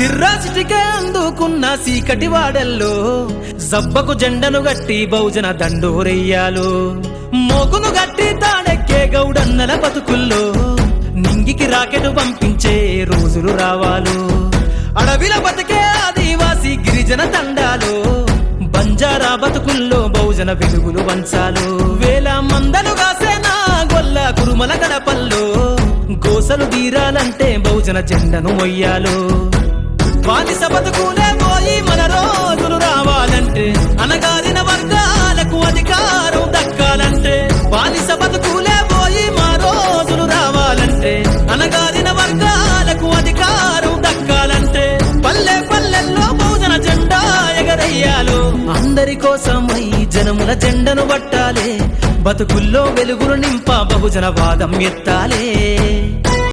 సిర్రాసిటికే అందుకున్న సీకటి వాడల్లో జబ్బకు జెండను గట్టి బహుజన దండోరెయ్యాలు మోగును గట్టి తాడెక్కే గౌడన్నల బతుకుల్లో నింగికి రాకెట్ పంపించే రోజులు రావాలు అడవిల బతికే ఆదివాసి గిరిజన తండాలు బంజారా బతుకుల్లో బహుజన వెలుగులు వంచాలు వేల మందలు కాసేనా గొల్ల కురుమల గడపల్లో గోసలు తీరాలంటే బహుజన జెండను మొయ్యాలు బానిస బతుకులే పోయి మన రోజులు రావాలంటే అనగారిన వర్గాలకు అధికారం దక్కాలంటే బానిస బతుకులే పోయి మా రోజులు రావాలంటే అనగారిన వర్గాలకు అధికారం దక్కాలంటే పల్లె పల్లెల్లో బహుజన జెండా ఎగరయ్యాలు అందరి కోసమై జనముల జెండను పట్టాలే బతుకుల్లో వెలుగులు నింప బహుజన వాదం ఎత్తాలే